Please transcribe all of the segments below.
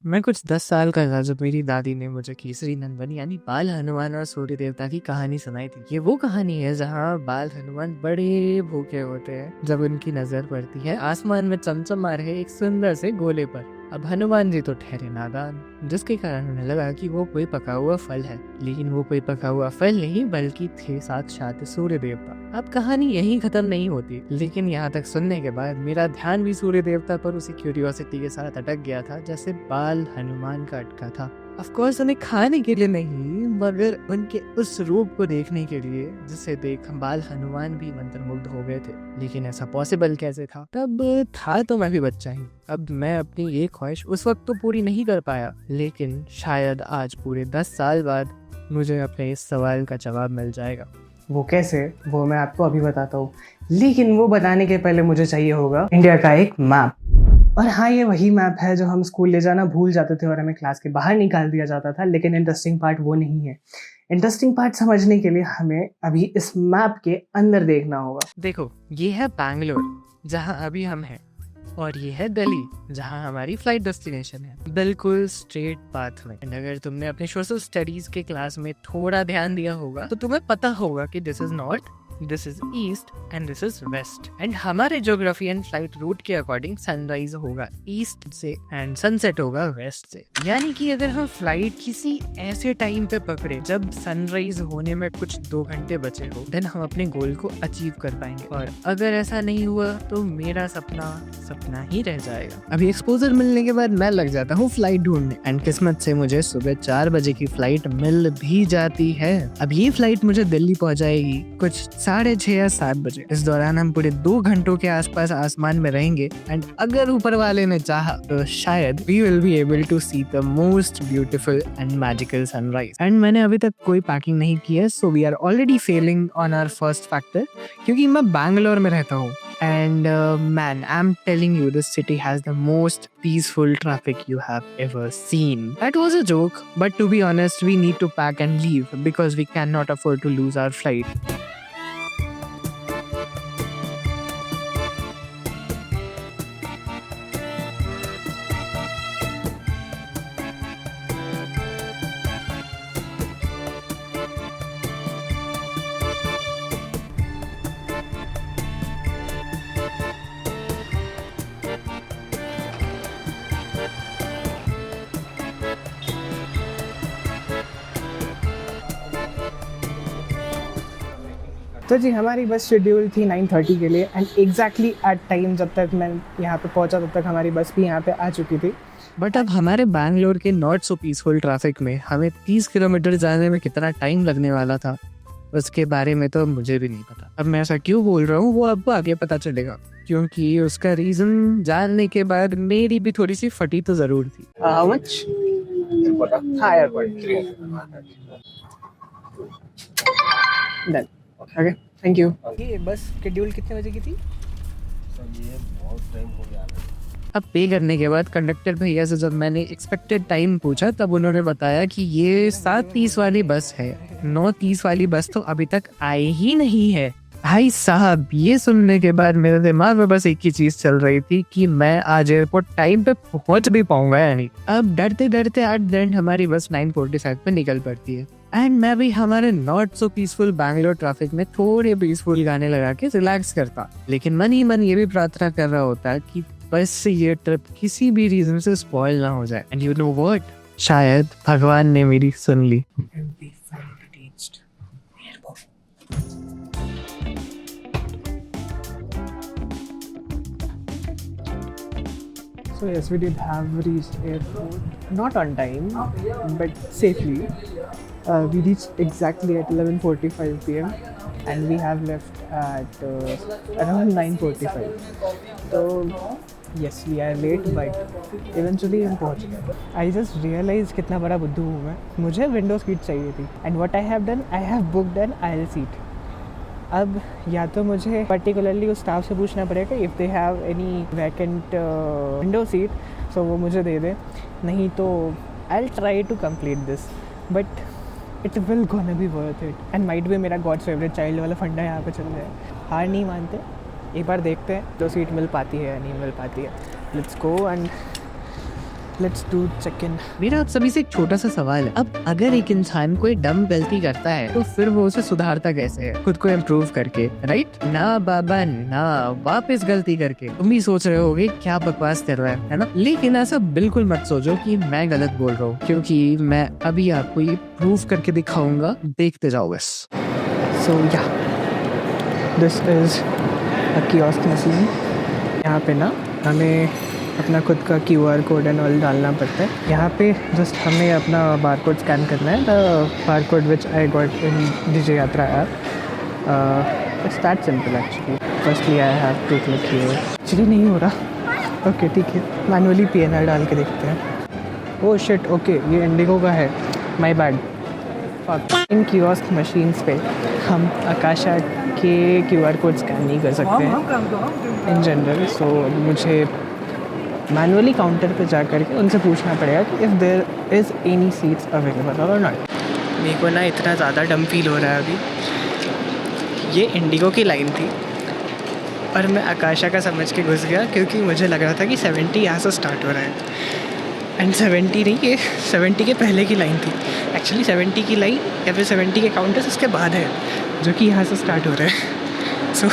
मैं कुछ 10 साल का था जब मेरी दादी ने मुझे केसरी नंदन यानी बाल हनुमान और सूर्य देवता की कहानी सुनाई थी। ये वो कहानी है जहाँ बाल हनुमान बड़े भूखे होते हैं जब उनकी नजर पड़ती है आसमान में चमचमा रहे एक सुंदर से गोले पर। अब हनुमान जी तो ठहरे नादान, जिसके कारण उन्हें लगा कि वो कोई पका हुआ फल है, लेकिन वो कोई पका हुआ फल नहीं बल्कि थे साक्षात सूर्य देवता। अब कहानी यहीं खत्म नहीं होती, लेकिन यहाँ तक सुनने के बाद मेरा ध्यान भी सूर्य देवता पर उसी क्यूरियोसिटी के साथ अटक गया था जैसे बाल हनुमान का अटका था। ऑफ कोर्स उन्हें खाने के लिए नहीं, मगर उनके उस रूप को देखने के लिए जिसे देख बाल हनुमान भी मंत्रमुग्ध हो गए थे। लेकिन ऐसा पॉसिबल कैसे था? तब था तो मैं भी बच्चा ही। अब मैं अपनी ये ख्वाहिश उस वक्त तो पूरी नहीं कर पाया, लेकिन शायद आज पूरे 10 साल बाद मुझे अपने इस सवाल का जवाब मिल जाएगा। वो कैसे, वो मैं आपको अभी बताता हूँ, लेकिन वो बताने के पहले मुझे चाहिए होगा इंडिया का एक मैप। और हाँ, ये वही मैप है जो हम स्कूल ले जाना भूल जाते थे और हमें क्लास के बाहर निकाल दिया जाता था, लेकिन इंटरेस्टिंग पार्ट वो नहीं है। इंटरेस्टिंग पार्ट समझने के लिए हमें अभी इस मैप के अंदर देखना होगा। देखो, ये है बैंगलोर जहाँ अभी हम हैं, और ये है दिल्ली जहाँ हमारी फ्लाइट डेस्टिनेशन है, बिल्कुल स्ट्रेट पाथ में। अगर तुमने अपने सोशल स्टडीज के क्लास में थोड़ा ध्यान दिया होगा तो तुम्हें पता होगा कि this is north, this is east and this is west. And हमारे ज्योग्राफी एंड फ्लाइट रूट के अकॉर्डिंग सनराइज होगा ईस्ट से एंड सनसेट होगा वेस्ट से। यानी कि अगर हम फ्लाइट किसी ऐसे टाइम पे पकड़े जब सनराइज होने में कुछ 2 घंटे बचे हो, देन हम अपने गोल को अचीव कर पाएंगे। और अगर ऐसा नहीं हुआ तो मेरा सपना सपना ही रह जाएगा। अभी एक्सपोजर मिलने के बाद मैं लग जाता हूँ फ्लाइट ढूंढने, एंड किस्मत से मुझे सुबह 4 बजे की फ्लाइट मिल भी जाती है। अब ये फ्लाइट मुझे दिल्ली पहुंचाएगी कुछ 6:30 या 7 बजे। इस दौरान हम पूरे 2 घंटों के आसपास आसमान में रहेंगे, एंड अगर ऊपर वाले ने चाहा तो शायद we will be able to see the most beautiful and magical sunrise. And मैंने अभी तक कोई पैकिंग नहीं की है, so we are already failing on our first factor, क्योंकि मैं बैंगलोर में रहता हूँ। And man, I'm telling you, this city has the most peaceful traffic you have ever seen. That was a joke, but to be honest, we need to pack and leave because we cannot afford to lose our flight. तो जी, हमारी बस schedule थी 9:30 के लिए, and exactly at time जब तक मैं यहाँ पे पहुँचा तब तक हमारी बस भी यहाँ पे आ चुकी थी। बट अब हमारे बैंगलोर के नॉट सो पीसफुल ट्रैफिक में हमें 30 किलोमीटर जाने में कितना टाइम लगने वाला था, उसके बारे में तो मुझे भी नहीं पता। अब मैं ऐसा क्यों बोल रहा हूँ वो आपको आगे पता चलेगा, क्योंकि उसका रीजन जानने के बाद मेरी भी थोड़ी सी फटी तो जरूर थी। How much? हाँ, airport. Done. Okay, thank you. ये बस शेड्यूल कितने बजे की थी? ये बहुत टाइम हो गया। अब पे करने के बाद कंडक्टर भैया से जब मैंने एक्सपेक्टेड टाइम पूछा तब उन्होंने बताया कि ये 7:30 वाली बस है, 9:30 वाली बस तो अभी तक आई ही नहीं है। भाई साहब, ये सुनने के बाद मेरे दिमाग में बस एक ही चीज चल रही थी कि मैं आज एयरपोर्ट टाइम पे पहुंच भी पाऊंगा या नहीं। अब डरते डरते एट द एंड हमारी बस 9:45 पे निकल पड़ती है, एंड मैं भी हमारे not so peaceful Bangalore traffic में थोड़े पीसफुल गाने लगा के रिलैक्स करता, लेकिन मन ही मन ये भी प्रार्थना कर रहा होता कि बस से ये ट्रिप किसी भी रीजन से स्पॉइल ना हो जाए। एंड यू नो व्हाट, शायद भगवान ने मेरी सुन ली। So yes, we did have reached airport, not on time, but safely. We reached exactly at 11:45 p.m. and we have left at around 9:45. So yes, we are late, but eventually हम पहुँच गए। I just realized कितना बड़ा बुद्धू हूँ मैं। मुझे window seat चाहिए थी, and what I have done, I have booked an aisle seat. अब या तो मुझे पर्टिकुलरली उस स्टाफ से पूछना पड़ेगा if they have any vacant window seat, so वो मुझे दे दे, नहीं तो I will try to complete this, but it will gonna be worth it, and might भी मेरा गॉड्स फेवरेट चाइल्ड वाला फंडा यहाँ पे चल रहा है। हार नहीं मानते, एक बार देखते हैं जो सीट मिल पाती है या नहीं मिल पाती है। Let's go and let's do check-in. मेरा आप सभी से एक छोटा सा सवाल है, अब अगर एक इंसान कोई डम गलती करता है तो फिर वो उसे सुधारता कैसे है? खुद को इम्प्रूव करके, राइट? ना बाबा ना, वापस गलती करके। तुम भी सोच रहे होगे क्या बकवास कर रहा है ना? लेकिन ऐसा बिल्कुल मत सोचो कि मैं गलत बोल रहा हूँ, क्योंकि मैं अभी आपको ये प्रूव करके दिखाऊंगा, देखते जाओ बस। So yeah, this is a kiosk machine. यहाँ पे ना हमें अपना खुद का QR कोड एंड ऑल डालना पड़ता है। यहाँ पे जस्ट हमें अपना बार कोड स्कैन करना है, the barcode which I got in Digi Yatra app. It's that simple actually. Firstly I have to click here. Actually नहीं हो रहा। ओके ठीक है, मैनुअली PNR डाल के देखते हैं। ओह शिट, ओके ये इंडिगो का है, my bad. In kiosk machines पे हम आकाशा के QR कोड स्कैन नहीं कर सकते हैं इन जनरल। सो मुझे मैनुअली काउंटर पे जा कर के उनसे पूछना पड़ेगा कि if there is any seats available और नॉट। मेरे को ना इतना ज़्यादा डम फील हो रहा है अभी। ये इंडिगो की लाइन थी और मैं आकाशा का समझ के घुस गया, क्योंकि मुझे लग रहा था कि 70 यहाँ से स्टार्ट हो रहा है एंड 70 नहीं, ये 70 के पहले की लाइन थी। एक्चुअली 70 की लाइन या फिर 70 के काउंटर्स उसके बाद है, जो कि यहाँ से स्टार्ट हो रहा है। सो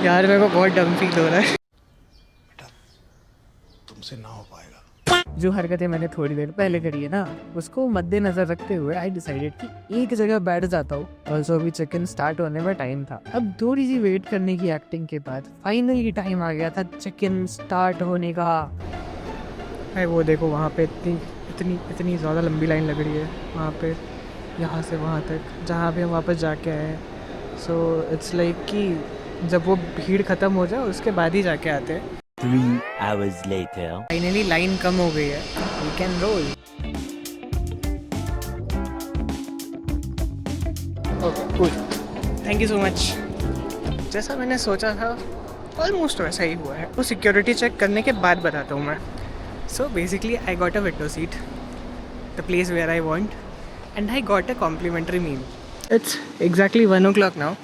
यार मेरे को बहुत डम फील हो रहा है। तुमसे ना हो पाएगा। जो हरकतें मैंने थोड़ी देर पहले करी है ना, उसको मद्देनजर रखते हुए आई डिसाइडेड कि एक जगह बैठ जाता हूँ। ऑल्सो अभी चिक इन स्टार्ट होने में टाइम था। अब थोड़ी सी वेट करने की एक्टिंग के बाद फाइनली टाइम आ गया था चिक इन स्टार्ट होने का। भाई वो देखो वहाँ पे इतनी ज़्यादा लंबी लाइन लग रही है वहाँ पे, यहाँ से वहाँ तक जहाँ पे हम वापस जाके आए हैं। सो इट्स लाइक कि जब वो भीड़ ख़त्म हो जाए उसके बाद ही जाके आते हैं। 3 hours later. फाइनली लाइन कम हो गई है, we can roll. Okay cool, thank you so much. जैसा मैंने सोचा था ऑलमोस्ट वैसा ही हुआ है। वो सिक्योरिटी चेक करने के बाद बताता हूँ मैं। So basically I got a window seat, the place where I want, and I got a complimentary meal. It's exactly 1 o'clock now.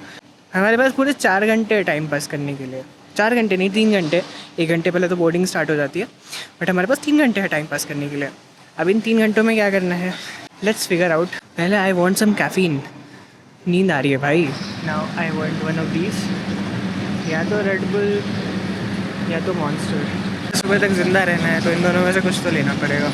हमारे पास पूरे 4 घंटे टाइम पास करने के लिए। 4 घंटे नहीं, 3 घंटे। 1 घंटे पहले तो बोर्डिंग स्टार्ट हो जाती है, बट हमारे पास 3 घंटे है टाइम पास करने के लिए। अब इन 3 घंटों में क्या करना है, लेट्स फिगर आउट। पहले आई वॉन्ट सम कैफीन, नींद आ रही है भाई। Now I want one of these, या तो रेड बुल या तो मॉन्स्टर। सुबह तक ज़िंदा रहना है तो इन दोनों में से कुछ तो लेना पड़ेगा।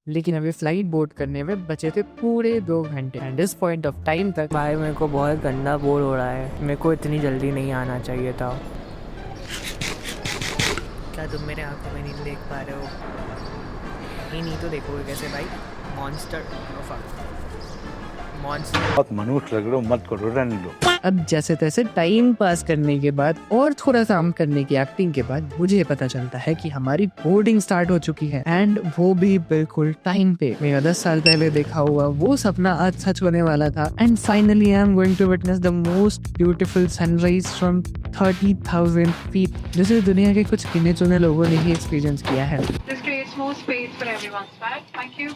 लेकिन अभी फ्लाइट बोर्ड करने में बचे थे पूरे 2 घंटे एंड इस पॉइंट ऑफ टाइम तक भाई मेरे को बहुत गंदा बोर हो रहा है। मेरे को इतनी जल्दी नहीं आना चाहिए था। क्या तुम मेरे आंखों में नहीं देख पा रहे हो? नहीं तो देखोगे कैसे भाई? Monster, monster. बहुत मनुष्य लग रहे हो, मत करो, रहने दो। अब जैसे तैसे टाइम पास करने के बाद और थोड़ा काम करने की एक्टिंग के बाद मुझे पता चलता है कि हमारी बोर्डिंग स्टार्ट हो चुकी है एंड वो भी बिल्कुल टाइम पे। मेरा 10 साल पहले देखा हुआ वो सपना आज सच होने वाला था and finally I am going to witness the most beautiful sunrise from 30,000 feet, जिसे दुनिया के कुछ गिने चुने लोगों ने ही एक्सपीरियंस किया है। This creates more space for everyone's back. Thank you.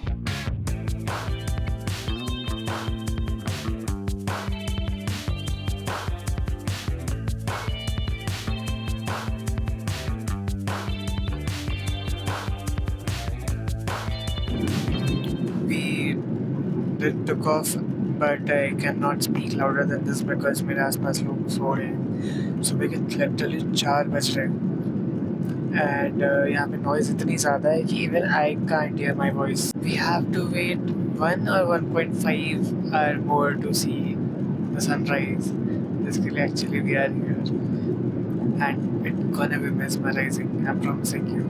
We took off, but I cannot speak louder than this because मेरे आसपास लोग सो रहे हैं। सुबह के लिटरली 4 बज रहे हैं एंड यहाँ पे नॉइज़ इतनी ज़्यादा है कि even I can't hear my voice. We have to wait 1 or 1.5 hour more to see the sunrise. जिसके लिए actually we are here and it gonna be mesmerizing, I'm promising you.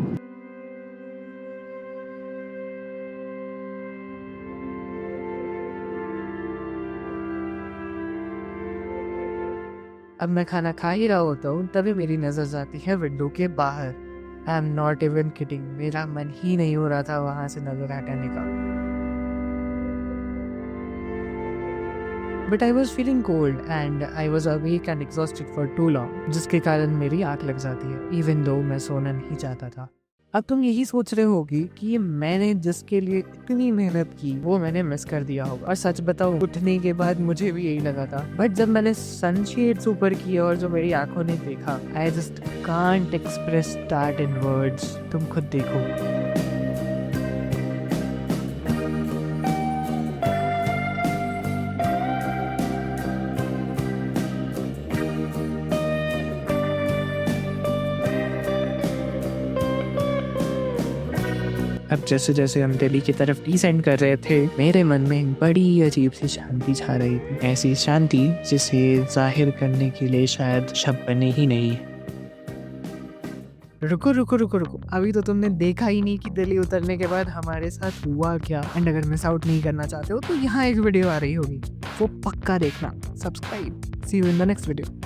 अब मैं खाना खा ही रहा होता हूँ तभी मेरी नजर जाती है विंडो के बाहर। I am not even kidding, मेरा मन ही नहीं हो रहा था वहां से नजर हटाने का। But I was feeling cold and I was awake and exhausted for too long, जिसके कारण मेरी आँख लग जाती है इवन दो मैं सोना नहीं चाहता था। अब तुम यही सोच रहे होगी कि ये मैंने जिसके लिए इतनी मेहनत की वो मैंने मिस कर दिया होगा। और सच बताऊं, उठने के बाद मुझे भी यही लगा था, बट जब मैंने सनशेड्स ऊपर किए और जो मेरी आंखों ने देखा, I just can't express that in words. तुम खुद देखो। अब जैसे जैसे हम दिल्ली की तरफ डिसेंड कर रहे थे, मेरे मन में एक बड़ी अजीब सी शांति छा रही थी। ऐसी शांति जिसे जाहिर करने के लिए शायद शब्द बने ही नहीं। रुको रुको रुको रुको, अभी तो तुमने देखा ही नहीं कि दिल्ली उतरने के बाद हमारे साथ हुआ क्या। एंड अगर मिस आउट नहीं करना चाहते हो तो यहाँ एक वीडियो आ रही होगी, वो पक्का देखना। Subscribe. See you in the next video.